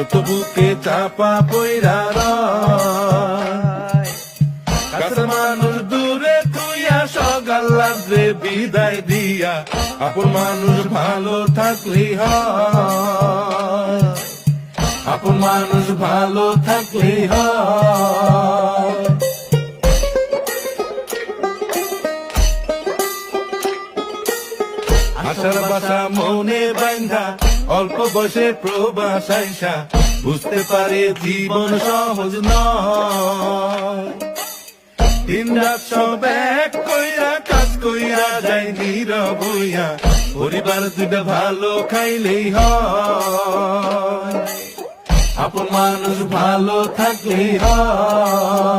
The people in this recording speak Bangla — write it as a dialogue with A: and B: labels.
A: ছোট বুকে চাপা পইরা কাছের মানুষ দূরে তুইয়া সকাল রাত্রে বিদায় দিয়া আপন মানুষ ভালো থাকলেই হয়, আপন মানুষ ভালো থাকলেই হয়। আশার বাসা মনে বাইন্ধা অল্প বয়সে প্রবাস আইসা বুঝতে পারে জীবন সহজ নয়। দিন রাত সব এক কইরা কাজ কইরা যায় নীরব হইয়া, পরিবার দুটা ভালো খাইলেই হয়, আপন মানুষ ভালো থাকলেই হয়।